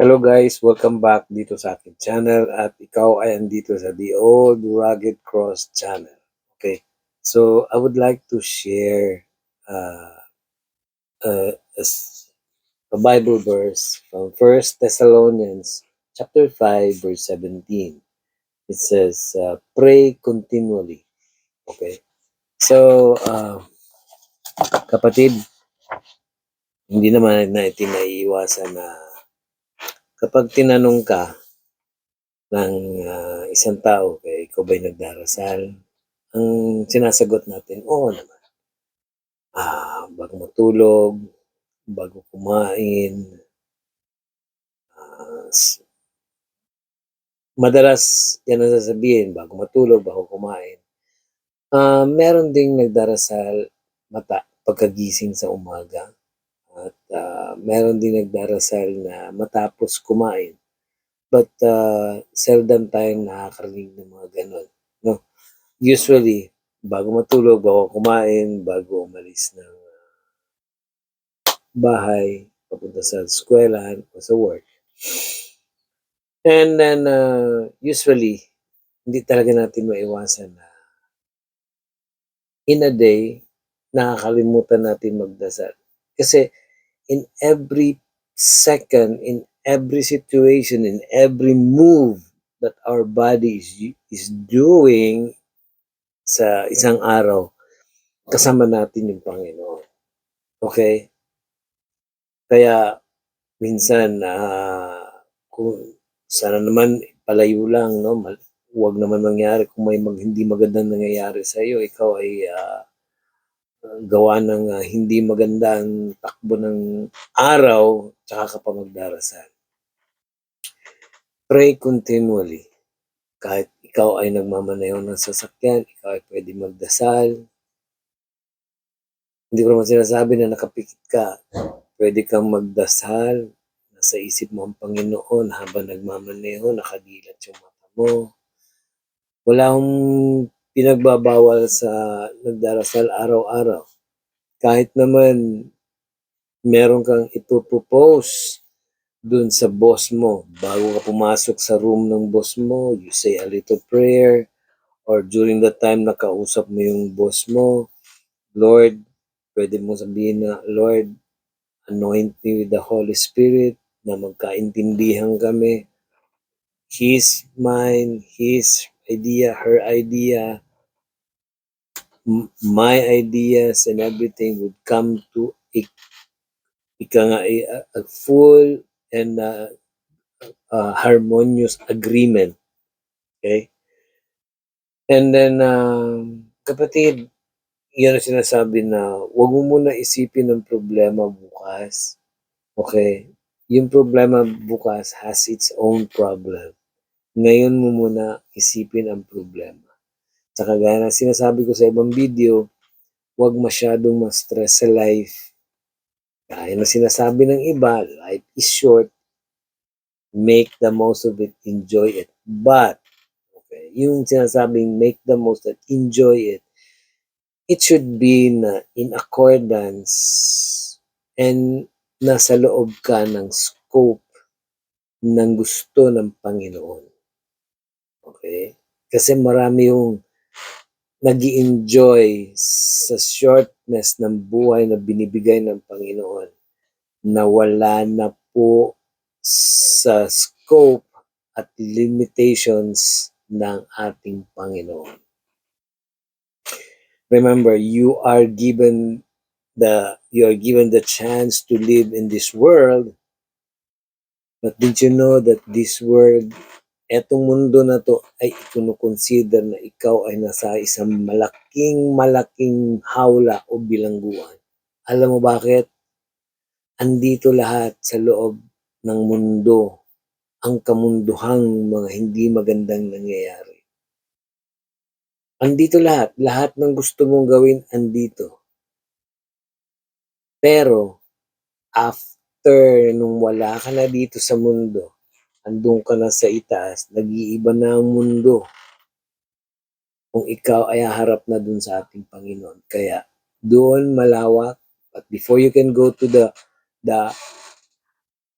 Hello guys, welcome back dito sa aking channel at ikaw ay andito sa The Old Rugged Cross channel. Okay, so I would like to share uh, uh, a, s- a Bible verse from First Thessalonians chapter 5 verse 17. It says, pray continually. Okay, so kapatid, hindi naman natin naiiwasan na kapag tinanong ka ng isang tao, kaya ikaw ba'y nagdarasal? Ang sinasagot natin, oo naman. Bago matulog, bago kumain, madalas yan ang sasabihin, bago matulog, bago kumain. Meron ding nagdarasal pagkagising sa umaga at meron ding nagdarasal na matapos kumain. But seldom tayong nakakarinig ng mga ganon. No? Usually, bago matulog, bago kumain, bago umalis ng bahay, papunta sa eskwelahan o sa work. And then, usually, hindi talaga natin maiwasan na in a day, nakakalimutan natin magdasal. Kasi in every second, in every situation, in every move that our body is doing sa isang araw, kasama natin yung Panginoon. Okay? Kaya minsan, kung sana naman palayo lang, no? Huwag naman mangyari kung may hindi magandang nangyayari sa iyo, ikaw ay gawa ng hindi magandang takbo ng araw, tsaka ka pa magdarasal. Pray continually. Kahit ikaw ay nagmamaneho ng sasakyan, ikaw ay pwede magdasal. Hindi ko naman sinasabi na nakapikit ka. Pwede kang magdasal. Nasa isip mo ang Panginoon habang nagmamaneho, nakadilat yung mata mo. Wala akong pinagbabawal sa nagdarasal araw-araw. Kahit naman meron kang ipopropose dun sa boss mo, bago ka pumasok sa room ng boss mo, you say a little prayer, or during the time na kausap mo yung boss mo, Lord, pwede mo sabihin na, Lord, anoint me with the Holy Spirit, na magkaintindihan kami. His mind, his idea, her idea, my ideas, and everything would come to a full and harmonious agreement. Okay? And then, kapatid, yan ang sinasabi na huwag mo muna isipin ang problema bukas. Okay? Yung problema bukas has its own problem. Ngayon mo muna isipin ang problema. Sa kagaya ng sinasabi ko sa ibang video, huwag masyadong ma-stress sa life. Kaya na sinasabi ng iba, life is short. Make the most of it, enjoy it. But, okay, yung sinasabing make the most of it, enjoy it, it should be in accordance and nasa loob ka ng scope ng gusto ng Panginoon. Okay? Kasi marami yung nag-i-enjoy sa shortness ng buhay na binibigay ng Panginoon na wala na po sa scope at limitations ng ating Panginoon. Remember, you are given the chance to live in this world, but did you know that this world, etong mundo na to ay ikinukonsider na ikaw ay nasa isang malaking hawla o bilangguan. Alam mo bakit? Andito lahat sa loob ng mundo ang kamunduhang mga hindi magandang nangyayari. Andito lahat ng gusto mong gawin andito. Pero after nung wala ka na dito sa mundo, andun ka na sa itaas, nag-iiba na ang mundo. Kung ikaw ay haharap na dun sa ating Panginoon. Kaya doon malawak, but before you can go to the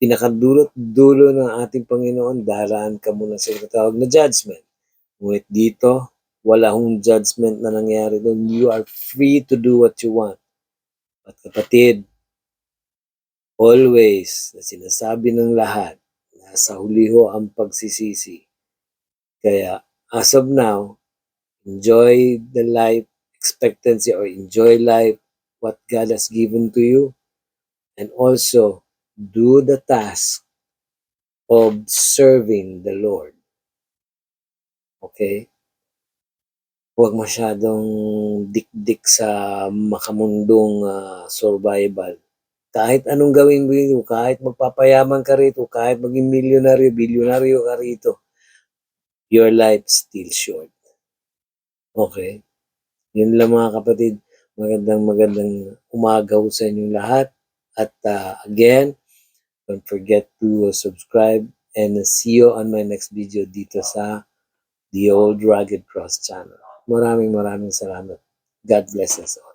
pinakadulot-dulo ng ating Panginoon, daraan ka muna sa tinatawag na judgment. Ngunit dito, wala hong judgment na nangyari doon. You are free to do what you want. At kapatid, always na sinasabi ng lahat, nasa huli ho ang pagsisisi. Kaya, as of now, enjoy the life expectancy or enjoy life, what God has given to you. And also, do the task of serving the Lord. Okay? Huwag masyadong dikdik sa makamundong survival. Kahit anong gawin mo rito, kahit magpapayaman ka rito, kahit maging milyonaryo, bilyonaryo ka rito, your life still short. Okay? Yun lang mga kapatid. Magandang umaga ho sa inyong lahat. At again, don't forget to subscribe and see you on my next video dito sa The Old Rugged Cross channel. Maraming salamat. God bless us all.